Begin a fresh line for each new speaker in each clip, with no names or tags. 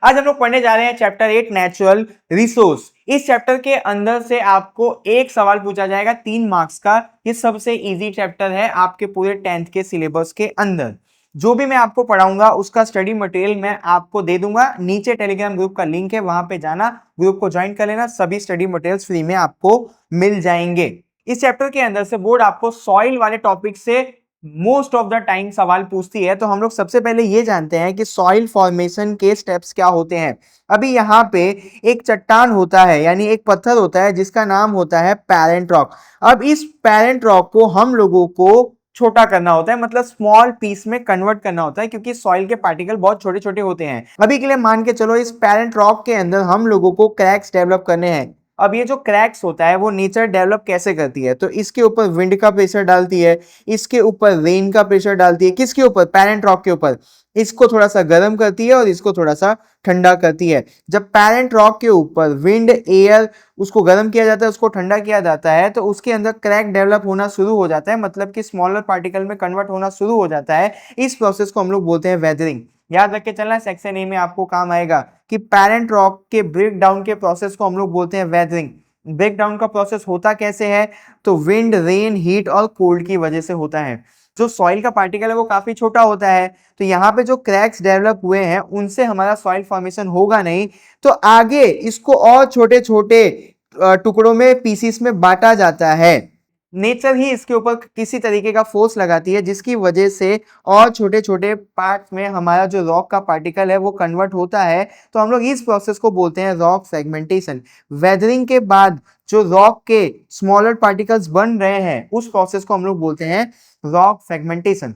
आज हम लोग पढ़ने जा रहे हैं चैप्टर 8 नेचुरल रिसोर्स। इस चैप्टर के अंदर से आपको एक सवाल पूछा जाएगा 3 मार्क्स का। ये सबसे इजी चैप्टर है आपके पूरे 10th के सिलेबस के अंदर। जो भी मैं आपको पढ़ाऊंगा उसका स्टडी मटेरियल मैं आपको दे दूंगा। नीचे टेलीग्राम ग्रुप का लिंक है, वहां पे जाना, ग्रुप को ज्वाइन कर लेना, सभी स्टडी मटेरियल्स फ्री में आपको मिल जाएंगे। इस चैप्टर के अंदर से बोर्ड आपको सॉइल वाले टॉपिक से मोस्ट ऑफ द टाइम सवाल पूछती है। तो हम लोग सबसे पहले ये जानते हैं कि सॉइल फॉर्मेशन के स्टेप्स क्या होते हैं। अभी यहाँ पे एक चट्टान होता है, यानी एक पत्थर होता है जिसका नाम होता है पैरेंट रॉक। अब इस पैरेंट रॉक को हम लोगों को छोटा करना होता है, मतलब स्मॉल पीस में कन्वर्ट करना होता है, क्योंकि सॉइल के पार्टिकल बहुत छोटे छोटे होते हैं। अभी के लिए मान के चलो इस पैरेंट रॉक के अंदर हम लोगों को क्रैक्स डेवलप करने हैं। अब ये जो क्रैक्स होता है वो नेचर डेवलप कैसे करती है, तो इसके ऊपर विंड का प्रेशर डालती है, इसके ऊपर रेन का प्रेशर डालती है, किसके ऊपर, पैरेंट रॉक के ऊपर। इसको थोड़ा सा गर्म करती है और इसको थोड़ा सा ठंडा करती है। जब पैरेंट रॉक के ऊपर विंड एयर उसको गर्म किया जाता है, उसको ठंडा किया जाता है, तो उसके अंदर क्रैक डेवलप होना शुरू हो जाता है, मतलब कि स्मॉलर पार्टिकल में कन्वर्ट होना शुरू हो जाता है। इस प्रोसेस को हम लोग बोलते हैं वेदरिंग। याद रख के चलना, सेक्शन ए में आपको काम आएगा कि पैरेंट रॉक के ब्रेक डाउन के प्रोसेस को हम लोग बोलते हैं वेदरिंग। ब्रेक डाउन का प्रोसेस होता कैसे है, तो विंड, रेन, हीट और कोल्ड की वजह से होता है। जो सॉइल का पार्टिकल है वो काफी छोटा होता है, तो यहाँ पे जो क्रैक्स डेवलप हुए हैं उनसे हमारा सॉइल फॉर्मेशन होगा नहीं, तो आगे इसको और छोटे छोटे टुकड़ों में, पीसीस में बांटा जाता है। नेचर ही इसके ऊपर किसी तरीके का फोर्स लगाती है, जिसकी वजह से और छोटे छोटे पार्ट्स में हमारा जो रॉक का पार्टिकल है वो कन्वर्ट होता है। तो हम लोग इस प्रोसेस को बोलते हैं रॉक सेगमेंटेशन। वेदरिंग के बाद जो रॉक के स्मॉलर पार्टिकल्स बन रहे हैं उस प्रोसेस को हम लोग बोलते हैं रॉक सेगमेंटेशन।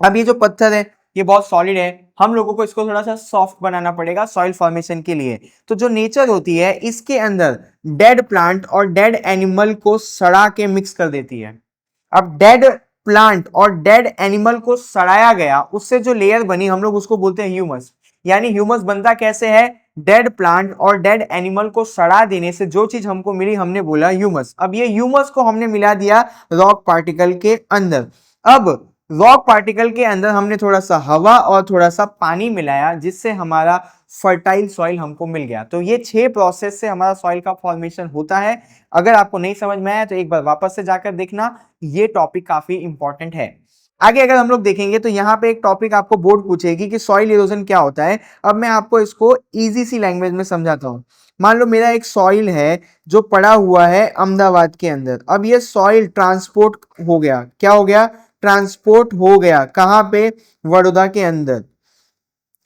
अब ये जो पत्थर है ये बहुत सॉलिड है, हम लोगों को इसको थोड़ा सा सॉफ्ट बनाना पड़ेगा सॉइल फॉर्मेशन के लिए। तो जो नेचर होती है इसके अंदर डेड प्लांट और डेड एनिमल को सड़ा के मिक्स कर देती है। अब डेड प्लांट और डेड एनिमल को सड़ाया गया, उससे जो लेयर बनी हम लोग उसको बोलते हैं ह्यूमस। यानी ह्यूमस बनता कैसे है, डेड प्लांट और डेड एनिमल को सड़ा देने से जो चीज हमको मिली हमने बोला ह्यूमस। अब ये ह्यूमस को हमने मिला दिया रॉक पार्टिकल के अंदर। अब रॉक पार्टिकल के अंदर हमने थोड़ा सा हवा और थोड़ा सा पानी मिलाया, जिससे हमारा फर्टाइल सॉइल हमको मिल गया। तो ये 6 प्रोसेस से हमारा सॉइल का फॉर्मेशन होता है। अगर आपको नहीं समझ में आया तो एक बार वापस से जाकर देखना, ये टॉपिक काफी इंपॉर्टेंट है। आगे अगर हम लोग देखेंगे तो यहाँ पे एक टॉपिक आपको बोर्ड पूछेगी कि सॉइल इरोजन क्या होता है। अब मैं आपको इसको इजी सी लैंग्वेज में समझाता हूँ। मान लो मेरा एक सॉइल है जो पड़ा हुआ है अहमदाबाद के अंदर। अब ये सॉइल ट्रांसपोर्ट हो गया, क्या हो गया, ट्रांसपोर्ट हो गया, कहां पे, वडोदरा के अंदर।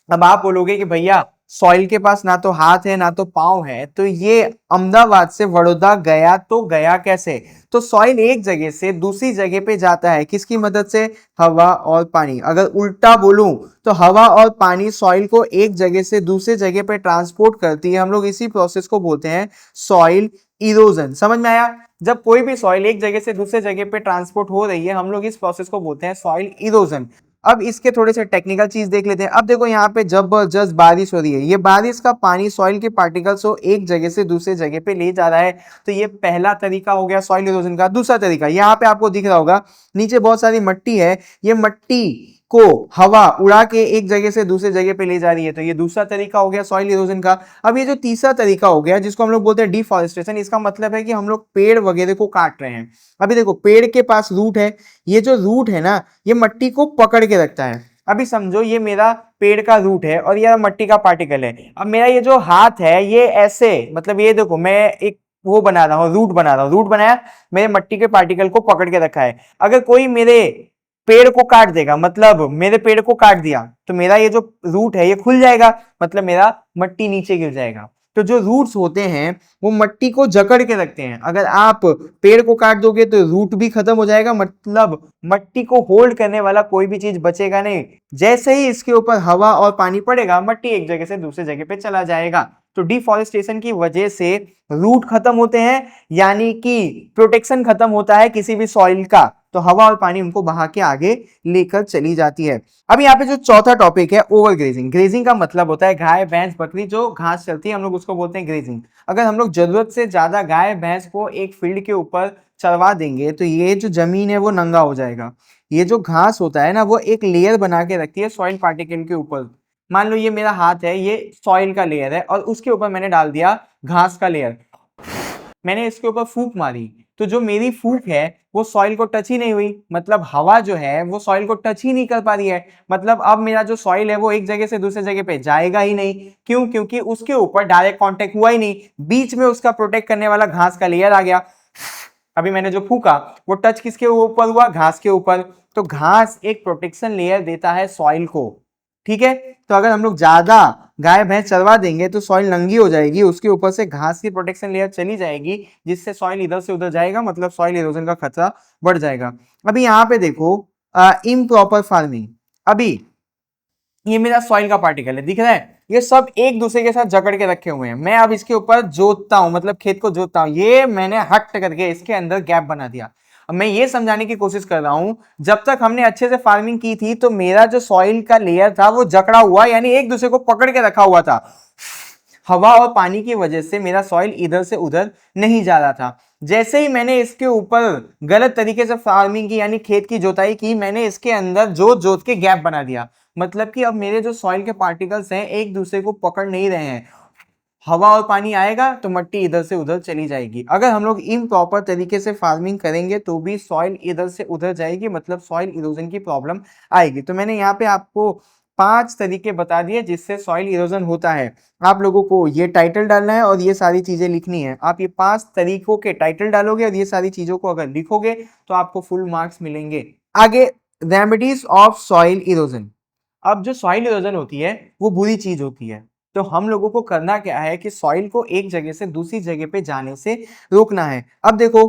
अब आप बोलोगे कि भैया सॉइल के पास ना तो हाथ है ना तो पांव है, तो ये अहमदाबाद से वडोदरा गया तो गया कैसे। तो सॉइल एक जगह से दूसरी जगह पे जाता है, किसकी मदद से, हवा और पानी। अगर उल्टा बोलूं तो हवा और पानी सॉइल को एक जगह से दूसरे जगह पे ट्रांसपोर्ट करती है। हम लोग इसी प्रोसेस को बोलते हैं सॉइल इरोजन। समझ में आया, जब कोई भी सॉइल एक जगह से दूसरे जगह पे ट्रांसपोर्ट हो रही है हम लोग इस प्रोसेस को बोलते हैं सॉइल इरोजन। अब इसके थोड़े से टेक्निकल चीज देख लेते हैं। अब देखो यहाँ पे जबरदस्त बारिश हो रही है, ये बारिश का पानी सॉइल के पार्टिकल्स को एक जगह से दूसरे जगह पे ले जा रहा है। तो ये पहला तरीका हो गया सॉइल इरोजन का। दूसरा तरीका यहाँ पे आपको दिख रहा होगा, नीचे बहुत सारी मट्टी है, ये मट्टी को हवा उड़ा के एक जगह से दूसरे जगह पे ले जा रही है, तो ये दूसरा तरीका हो गया सॉइल इरोजन का। अब ये जो तीसरा तरीका हो गया जिसको हम लोग बोलते हैं डिफॉरेस्टेशन, इसका मतलब है कि हम लोग पेड़ वगैरह को काट रहे हैं। अभी देखो पेड़ के पास रूट है, ये जो रूट है ना ये मट्टी को पकड़ के रखता है। अभी समझो ये मेरा पेड़ का रूट है और ये मट्टी का पार्टिकल है। अब मेरा ये जो हाथ है ये ऐसे, मतलब ये देखो मैं एक वो बना रहा हूँ, रूट बना रहा हूँ, रूट बनाया, मेरे मट्टी के पार्टिकल को पकड़ के रखा है। अगर कोई मेरे पेड़ को काट देगा, मतलब मेरे पेड़ को काट दिया, तो मेरा ये जो रूट है ये खुल जाएगा, मतलब मेरा मट्टी नीचे गिर जाएगा। तो जो रूट्स होते हैं वो मट्टी को जकड़ के रखते हैं। अगर आप पेड़ को काट दोगे तो रूट भी खत्म हो जाएगा, मतलब मट्टी को होल्ड करने वाला कोई भी चीज बचेगा नहीं। जैसे ही इसके ऊपर हवा और पानी पड़ेगा मट्टी एक जगह से दूसरे जगह पे चला जाएगा। तो डिफॉरेस्टेशन की वजह से रूट खत्म होते हैं, यानी कि प्रोटेक्शन खत्म होता है किसी भी सॉइल का, तो हवा और पानी उनको बहा के आगे लेकर चली जाती है। अब यहाँ पे जो चौथा टॉपिक है ओवर ग्रेजिंग। ग्रेजिंग का मतलब होता है गाय भैंस बकरी जो घास चलती है हम लोग उसको बोलते हैं ग्रेजिंग। अगर हम लोग जरूरत से ज्यादा गाय भैंस को एक फील्ड के ऊपर चरवा देंगे तो ये जो जमीन है वो नंगा हो जाएगा। ये जो घास होता है ना वो एक लेयर बना के रखती है सॉइल पार्टिकल के ऊपर, मान लो ये मेरा हाथ है, ये सॉइल का लेयर है और उसके ऊपर मैंने डाल दिया घास का लेयर। मैंने इसके ऊपर फूंक मारी तो जो मेरी फूंक है वो सॉइल को टच ही नहीं हुई, मतलब हवा जो है वो सॉइल को टच ही नहीं कर पा रही है। मतलब अब मेरा जो सॉइल है वो एक जगह से दूसरे जगह पे जाएगा ही नहीं। क्यों? क्योंकि उसके ऊपर डायरेक्ट कांटेक्ट हुआ ही नहीं, बीच में उसका प्रोटेक्ट करने वाला घास का लेयर आ गया। अभी मैंने जो फूका वो टच किसके ऊपर हुआ? घास के ऊपर। तो घास एक प्रोटेक्शन लेयर देता है सॉइल को, ठीक है। तो अगर हम लोग ज्यादा गाय भैंस चरवा देंगे तो सॉइल नंगी हो जाएगी, उसके ऊपर से घास की प्रोटेक्शन लेयर चली जाएगी, जिससे सॉइल इधर से उधर जाएगा, मतलब सॉइल इरोजन का खतरा बढ़ जाएगा। अभी यहाँ पे देखो इम्प्रॉपर फार्मिंग। अभी ये मेरा सॉइल का पार्टिकल है, दिख रहा है? ये सब एक दूसरे के साथ जकड़ के रखे हुए हैं। मैं अब इसके ऊपर जोतता हूं, मतलब खेत को जोतता हूं, ये मैंने हट करके इसके अंदर गैप बना दिया। अब मैं ये समझाने की कोशिश कर रहा हूं, जब तक हमने अच्छे से फार्मिंग की थी तो मेरा जो सॉइल का लेयर था वो जकड़ा हुआ, यानी एक दूसरे को पकड़ के रखा हुआ था। हवा और पानी की वजह से मेरा सॉइल इधर से उधर नहीं जा रहा था। जैसे ही मैंने इसके ऊपर गलत तरीके से फार्मिंग की, यानी खेत की जोताई की, मैंने इसके अंदर जोत जोत के गैप बना दिया। मतलब कि अब मेरे जो सॉइल के पार्टिकल्स हैं एक दूसरे को पकड़ नहीं रहे हैं। हवा और पानी आएगा तो मिट्टी इधर से उधर चली जाएगी। अगर हम लोग इम्प्रॉपर तरीके से फार्मिंग करेंगे तो भी सॉइल इधर से उधर जाएगी, मतलब सॉइल इरोजन की प्रॉब्लम आएगी। तो मैंने यहाँ पे आपको 5 तरीके बता दिए जिससे सॉइल इरोजन होता है। आप लोगों को ये टाइटल डालना है और ये सारी चीजें लिखनी है। आप ये 5 तरीकों के टाइटल डालोगे और ये सारी चीजों को अगर लिखोगे तो आपको फुल मार्क्स मिलेंगे। आगे, रेमेडीज ऑफ सॉइल इरोजन। अब जो सॉइल इरोजन होती है वो बुरी चीज होती है, तो हम लोगों को करना क्या है कि सॉइल को एक जगह से दूसरी जगह पे जाने से रोकना है। अब देखो,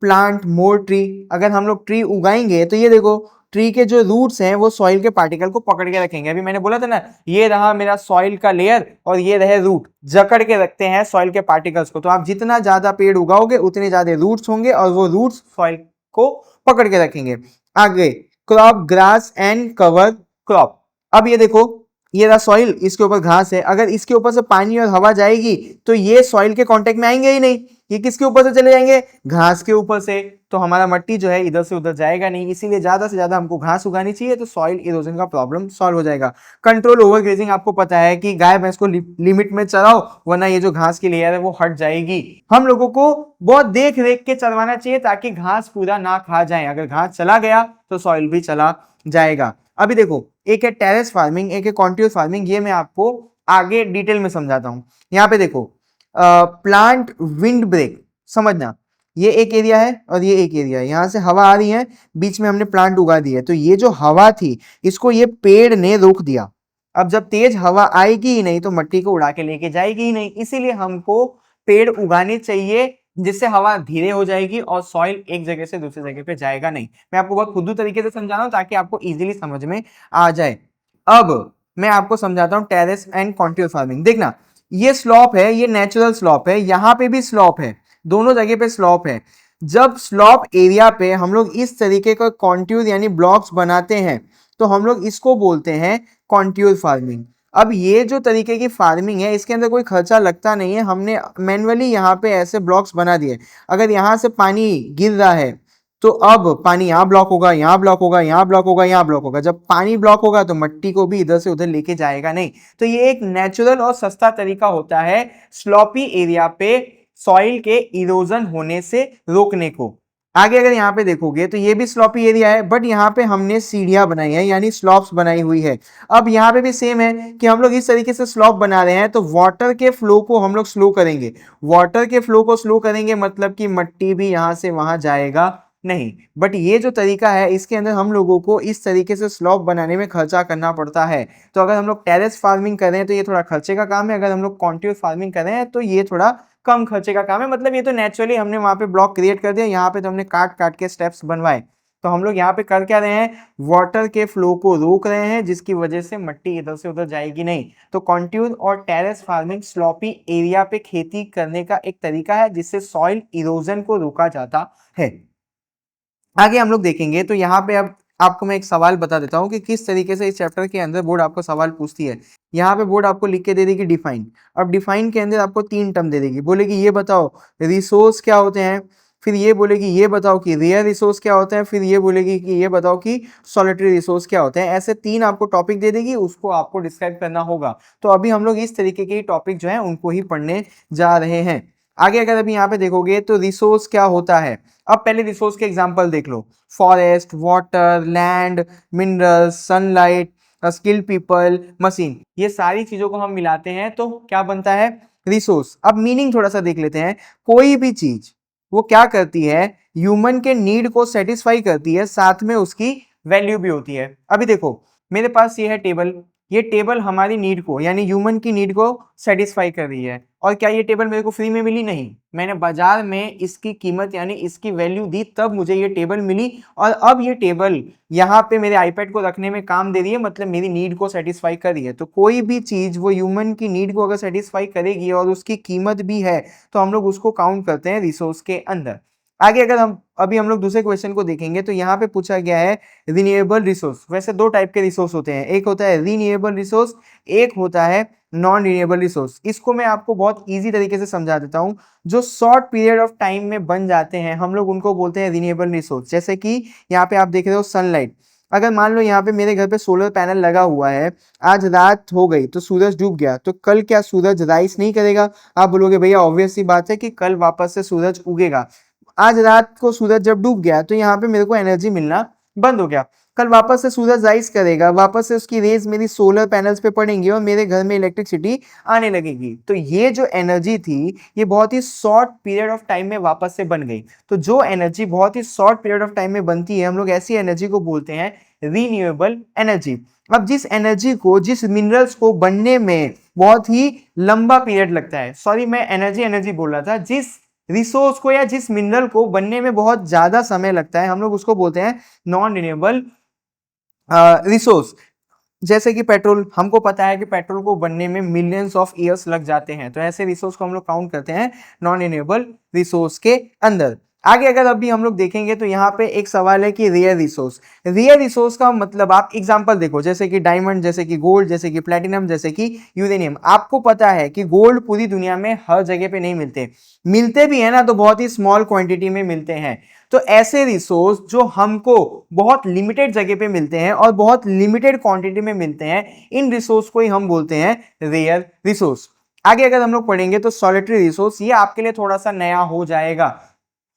प्लांट मोर ट्री, अगर हम लोग ट्री उगाएंगे तो ये देखो ट्री के जो रूट्स हैं वो सॉइल के पार्टिकल को पकड़ के रखेंगे। अभी मैंने बोला था ना, ये रहा मेरा सॉइल का लेयर और ये रहे रूट, जकड़ के रखते हैं सॉइल के पार्टिकल्स को। तो आप जितना ज्यादा पेड़ उगाओगे उतने ज्यादा रूट्स होंगे और वो रूट्स सॉइल को पकड़ के रखेंगे। आगे, crop grass and cover crop. अब ये देखो, ये रहा सॉइल, इसके ऊपर घास है, अगर इसके ऊपर से पानी और हवा जाएगी तो ये सॉइल के कांटेक्ट में आएंगे ही नहीं, ये किसके ऊपर से चले जाएंगे? घास के ऊपर से। तो हमारा मिट्टी जो है इधर से उधर जाएगा नहीं, इसीलिए ज्यादा से ज्यादा हमको घास उगानी चाहिए, तो सॉइल इरोजन का प्रॉब्लम सॉल्व हो जाएगा। कंट्रोल ओवर ग्रेजिंग, आपको पता है कि गाय भैंस को लिमिट में चराओ, वरना ये जो घास की लेयर है वो हट जाएगी। हम लोगों को बहुत देख रेख के चरवाना चाहिए ताकि घास पूरा ना खा जाए, अगर घास चला गया तो सॉइल भी चला जाएगा। अभी देखो, एक है टेरेस फार्मिंग, एक है कॉन्टिन्यूस फार्मिंग, ये मैं आपको आगे डिटेल में समझाता हूं। यहाँ पे देखो, प्लांट विंड ब्रेक, समझना, ये एक एरिया है और ये एक एरिया है, यहां से हवा आ रही है, बीच में हमने प्लांट उगा दी है, तो ये जो हवा थी इसको ये पेड़ ने रोक दिया। अब जब तेज हवा आएगी ही नहीं तो मिट्टी को उड़ा के लेके जाएगी ही नहीं, इसीलिए हमको पेड़ उगाने चाहिए जिससे हवा धीरे हो जाएगी और सॉइल एक जगह से दूसरी जगह पे जाएगा नहीं। मैं आपको बहुत खुद तरीके से समझा रहा हूं ताकि आपको इजीली समझ में आ जाए। अब मैं आपको समझाता हूं टेरेस एंड कॉन्टिन्यूस फार्मिंग। देखना, ये स्लॉप है, ये नेचुरल स्लॉप है, यहां पे भी स्लॉप है, दोनों जगह पे स्लॉप है। जब स्लॉप एरिया पे हम लोग इस तरीके का कॉन्ट्यूर यानी ब्लॉक्स बनाते हैं तो हम लोग इसको बोलते हैं कॉन्ट्यूर फार्मिंग। अब ये जो तरीके की फार्मिंग है इसके अंदर कोई खर्चा लगता नहीं है, हमने मैन्युअली यहाँ पे ऐसे ब्लॉक्स बना दिए। अगर यहाँ से पानी गिर रहा है तो अब पानी यहाँ ब्लॉक होगा, यहाँ ब्लॉक होगा, यहाँ ब्लॉक होगा, यहाँ ब्लॉक होगा। जब पानी ब्लॉक होगा तो मिट्टी को भी इधर से उधर लेके जाएगा नहीं। तो ये एक नेचुरल और सस्ता तरीका होता है स्लॉपी एरिया पे सॉइल के इरोजन होने से रोकने को। आगे अगर यहाँ पे देखोगे तो ये भी स्लॉपी एरिया है, बट यहाँ पे हमने सीढ़ियां बनाई है यानी स्लॉप्स बनाई हुई है। अब यहाँ पे भी सेम है कि हम लोग इस तरीके से स्लॉप बना रहे हैं तो वाटर के फ्लो को हम लोग स्लो करेंगे। वाटर के फ्लो को स्लो करेंगे मतलब कि मिट्टी भी यहाँ से वहां जाएगा नहीं। बट ये जो तरीका है इसके अंदर हम लोगों को इस तरीके से स्लॉप बनाने में खर्चा करना पड़ता है। तो अगर हम लोग टेरेस फार्मिंग कर रहे हैं तो ये थोड़ा खर्चे का काम है, अगर हम लोग कॉन्टिन्यूस फार्मिंग कर रहे हैं तो ये थोड़ा कम खर्चे का काम है। मतलब ये तो नेचुरली हमने वहां पे ब्लॉक क्रिएट कर दिया, यहाँ पे तो हमने काट काट के स्टेप्स बनवाए। तो हम लोग यहाँ पे कर क्या रहे हैं, वाटर के फ्लो को रोक रहे हैं जिसकी वजह से मिट्टी इधर से उधर जाएगी नहीं। तो कॉन्ट्यूर और टेरेस फार्मिंग स्लॉपी एरिया पे खेती करने का एक तरीका है जिससे सॉइल इरोजन को रोका जाता है। आगे हम लोग देखेंगे तो यहाँ पे अब आपको मैं एक सवाल बता देता हूँ कि किस तरीके से इस चैप्टर के अंदर बोर्ड आपको सवाल पूछती है। यहाँ पे बोर्ड आपको लिख के दे देगी डिफाइन। अब डिफाइन के अंदर आपको 3 टर्म दे देगी, बोलेगी ये बताओ रिसोर्स क्या होते हैं, फिर ये बोलेगी ये बताओ कि रेयर रिसोर्स क्या होता है, फिर ये बोलेगी कि ये बताओ कि सॉलिटरी रिसोर्स क्या होता है। ऐसे 3 आपको टॉपिक दे देगी, उसको आपको डिस्क्राइब करना होगा। तो अभी हम लोग इस तरीके के टॉपिक जो है उनको ही पढ़ने जा रहे हैं। आगे अगर अभी यहाँ पे देखोगे तो रिसोर्स क्या होता है। अब पहले रिसोर्स के एग्जांपल देख लो, forest, water, land, minerals, sunlight, skilled people, machine, ये सारी चीजों को हम मिलाते हैं तो क्या बनता है, रिसोर्स। अब मीनिंग थोड़ा सा देख लेते हैं। कोई भी चीज वो क्या करती है, ह्यूमन के नीड को सेटिस्फाई करती है, साथ में उसकी वैल्यू भी होती है। अभी देखो मेरे पास ये है टेबल, ये टेबल हमारी नीड को यानी ह्यूमन की नीड को सेटिस्फाई कर रही है। और क्या ये टेबल मेरे को फ्री में मिली? नहीं, मैंने बाजार में इसकी कीमत यानी इसकी वैल्यू दी तब मुझे ये टेबल मिली। और अब ये टेबल यहाँ पे मेरे आईपैड को रखने में काम दे रही है, मतलब मेरी नीड को सेटिस्फाई कर रही है। तो कोई भी चीज वो ह्यूमन की नीड को अगर सेटिस्फाई करेगी और उसकी कीमत भी है तो हम लोग उसको काउंट करते हैं रिसोर्स के अंदर। आगे अगर हम लोग दूसरे क्वेश्चन को देखेंगे तो यहाँ पे पूछा गया है रिन्यूएबल रिसोर्स। वैसे 2 टाइप के रिसोर्स होते हैं, एक होता है रिन्यूएबल रिसोर्स, एक होता है नॉन रिन्यूएबल रिसोर्स। इसको मैं आपको बहुत इजी तरीके से समझा देता हूँ। जो शॉर्ट पीरियड ऑफ टाइम में बन जाते हैं हम लोग उनको बोलते हैं रिन्यूएबल रिसोर्स। जैसे कि यहाँ पे आप देख रहे हो सनलाइट। अगर मान लो यहाँ पे मेरे घर पे सोलर पैनल लगा हुआ है, आज रात हो गई तो सूरज डूब गया, तो कल क्या सूरज राइज नहीं करेगा? आप बोलोगे भैया ऑब्वियस सी बात है कि कल वापस से सूरज उगेगा। आज रात को सूरज जब डूब गया तो यहाँ पे मेरे को एनर्जी मिलना बंद हो गया। कल वापस से सूरज राइज करेगा, वापस से उसकी रेज मेरी सोलर पैनल्स पे पड़ेंगी और मेरे घर में इलेक्ट्रिसिटी आने लगेगी। तो ये जो एनर्जी थी ये बहुत ही शॉर्ट पीरियड ऑफ टाइम में वापस से बन गई। तो जो एनर्जी बहुत ही शॉर्ट पीरियड ऑफ टाइम में बनती है हम लोग ऐसी एनर्जी को बोलते हैं रीन्यूएबल एनर्जी। अब जिस एनर्जी को, जिस मिनरल्स को बनने में बहुत ही लंबा पीरियड लगता है, सॉरी मैं एनर्जी बोल रहा था, जिस रिसोर्स को या जिस मिनरल को बनने में बहुत ज्यादा समय लगता है हम लोग उसको बोलते हैं नॉन रिन्यूएबल रिसोर्स। जैसे कि पेट्रोल, हमको पता है कि पेट्रोल को बनने में मिलियंस ऑफ ईयर्स लग जाते हैं, तो ऐसे रिसोर्स को हम लोग काउंट करते हैं नॉन रिन्यूएबल रिसोर्स के अंदर। आगे अगर अभी हम लोग देखेंगे तो यहाँ पे एक सवाल है कि रेयर रिसोर्स। रेयर रिसोर्स का मतलब आप एग्जांपल देखो, जैसे कि डायमंड, जैसे कि गोल्ड, जैसे कि प्लेटिनम, जैसे कि यूरेनियम। आपको पता है कि गोल्ड पूरी दुनिया में हर जगह पे नहीं मिलते, मिलते भी है ना तो बहुत ही स्मॉल क्वांटिटी में मिलते हैं। तो ऐसे रिसोर्स जो हमको बहुत लिमिटेड जगह पे मिलते हैं और बहुत लिमिटेड क्वांटिटी में मिलते हैं, इन रिसोर्स को ही हम बोलते हैं रेयर रिसोर्स। आगे अगर हम लोग पढ़ेंगे तो सॉलिटरी रिसोर्स, ये आपके लिए थोड़ा सा नया हो जाएगा।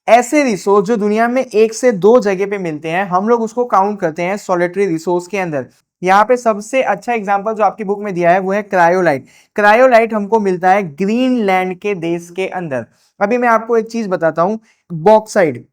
ऐसे रिसोर्स जो दुनिया में 1 से 2 जगह पे मिलते हैं हम लोग उसको काउंट करते हैं सॉलिटरी रिसोर्स के अंदर। यहाँ पे सबसे अच्छा एग्जांपल जो आपकी बुक में दिया है वो है क्रायोलाइट। क्रायोलाइट हमको मिलता है ग्रीनलैंड के देश के अंदर। अभी मैं आपको एक चीज बताता हूँ, बॉक्साइड,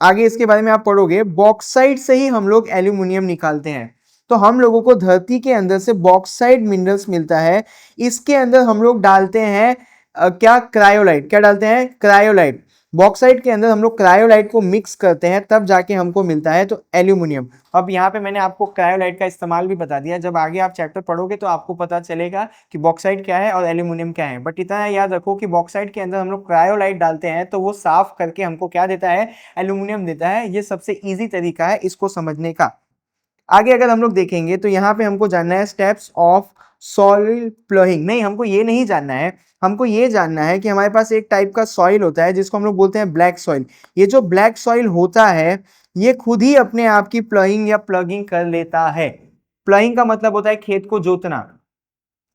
आगे इसके बारे में आप पढ़ोगे, बॉक्साइड से ही हम लोग एल्यूमिनियम निकालते हैं। तो हम लोगों को धरती के अंदर से बॉक्साइड मिनरल्स मिलता है, इसके अंदर हम लोग डालते हैं क्या, क्रायोलाइट। क्या डालते हैं? क्रायोलाइट। बॉक्साइड के अंदर हम लोग क्रायोलाइट को मिक्स करते हैं तब जाके हमको मिलता है तो एल्यूमिनियम। अब यहाँ पे मैंने आपको क्रायोलाइट का इस्तेमाल भी बता दिया, जब आगे आप चैप्टर पढ़ोगे तो आपको पता चलेगा कि बॉक्साइड क्या है और एल्यूमिनियम क्या है। बट इतना याद रखो कि बॉक्साइड के अंदर हम लोग क्रायोलाइट डालते हैं तो वो साफ करके हमको क्या देता है, एल्यूमिनियम देता है। ये सबसे ईजी तरीका है इसको समझने का। आगे अगर हम लोग देखेंगे तो यहाँ पे हमको जानना है स्टेप्स ऑफ सॉइल प्लोइंग। नहीं, हमको ये नहीं जानना है, हमको ये जानना है कि हमारे पास एक टाइप का सॉइल होता है जिसको हम लोग बोलते हैं ब्लैक सॉइल। ये जो ब्लैक सॉइल होता है ये खुद ही अपने आप की प्लोइंग या प्लगिंग कर लेता है। प्लोइंग का मतलब होता है खेत को जोतना।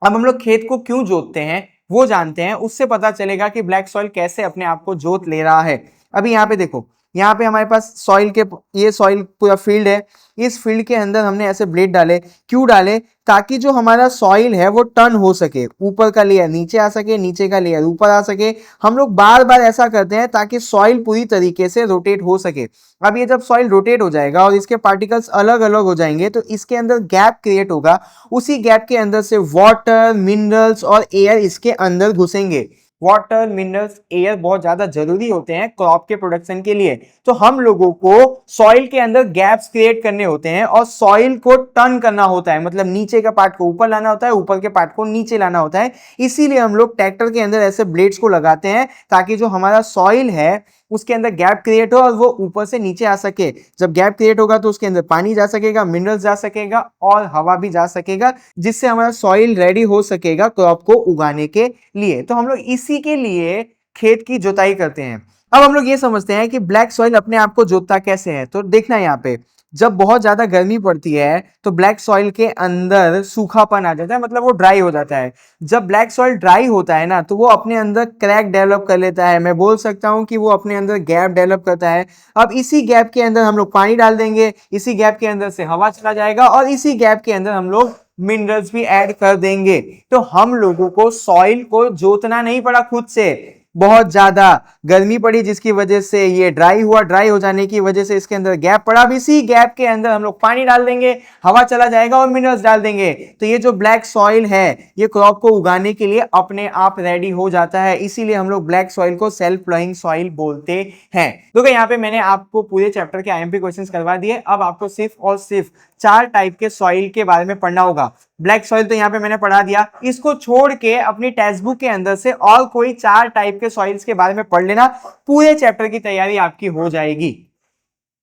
अब हम लोग खेत को क्यों जोतते हैं वो जानते हैं, उससे पता चलेगा कि ब्लैक सॉइल कैसे अपने आप को जोत ले रहा है। अभी यहाँ पे देखो, यहाँ पे हमारे पास सॉइल के, ये सॉइल पूरा फील्ड है, इस फील्ड के अंदर हमने ऐसे ब्लेड डाले। क्यों डाले? ताकि जो हमारा सॉइल है वो टर्न हो सके, ऊपर का लेयर नीचे आ सके, नीचे का लेयर ऊपर आ सके। हम लोग बार बार ऐसा करते हैं ताकि सॉइल पूरी तरीके से रोटेट हो सके। अब ये जब सॉइल रोटेट हो जाएगा और इसके पार्टिकल्स अलग अलग हो जाएंगे तो इसके अंदर गैप क्रिएट होगा, उसी गैप के अंदर से वाटर, मिनरल्स और एयर इसके अंदर घुसेंगे। वाटर, मिनरल्स, एयर बहुत ज्यादा जरूरी होते हैं क्रॉप के प्रोडक्शन के लिए। तो हम लोगों को सॉइल के अंदर गैप्स क्रिएट करने होते हैं और सॉइल को टर्न करना होता है, मतलब नीचे का पार्ट को ऊपर लाना होता है, ऊपर के पार्ट को नीचे लाना होता है। इसीलिए हम लोग ट्रैक्टर के अंदर ऐसे ब्लेड्स को लगाते हैं ताकि जो हमारा सॉइल है उसके अंदर गैप क्रिएट हो और वो ऊपर से नीचे आ सके। जब गैप क्रिएट होगा तो उसके अंदर पानी जा सकेगा, मिनरल्स जा सकेगा और हवा भी जा सकेगा, जिससे हमारा सॉइल रेडी हो सकेगा क्रॉप को उगाने के लिए। तो हम लोग इसी के लिए खेत की जुताई करते हैं। अब हम लोग ये समझते हैं कि ब्लैक सॉइल अपने आप को जोतता कैसे है। तो देखना यहाँ पे, जब बहुत ज्यादा गर्मी पड़ती है तो ब्लैक सॉइल के अंदर सूखापन आ जाता है, मतलब वो ड्राई हो जाता है। जब ब्लैक सॉइल ड्राई होता है ना, तो वो अपने अंदर क्रैक डेवलप कर लेता है। मैं बोल सकता हूँ कि वो अपने अंदर गैप डेवलप करता है। अब इसी गैप के अंदर हम लोग पानी डाल देंगे, इसी गैप के अंदर से हवा चला जाएगा, और इसी गैप के अंदर हम लोग मिनरल्स भी ऐड कर देंगे। तो हम लोगों को सॉइल को जोतना नहीं पड़ा खुद से। बहुत ज्यादा गर्मी पड़ी जिसकी वजह से ये ड्राई हुआ, ड्राई हो जाने की वजह से इसके अंदर गैप पड़ा। अब इसी गैप के अंदर हम लोग पानी डाल देंगे, हवा चला जाएगा और मिनरल्स डाल देंगे। तो ये जो ब्लैक सॉइल है ये क्रॉप को उगाने के लिए अपने आप रेडी हो जाता है। इसीलिए हम लोग ब्लैक सॉइल को सेल्फ फ्लोइंग सॉइल बोलते हैं। तो यहाँ पे मैंने आपको पूरे चैप्टर के आईएमपी क्वेश्चंस करवा दिए। अब आपको सिर्फ और सिर्फ 4 टाइप के सॉइल के बारे में पढ़ना होगा। ब्लैक सॉइल तो यहाँ पे मैंने पढ़ा दिया, इसको छोड़ के अपनी टेक्स्ट बुक के अंदर से और कोई 4 टाइप के सॉइल्स के बारे में पढ़ लेना, पूरे चैप्टर की तैयारी आपकी हो जाएगी।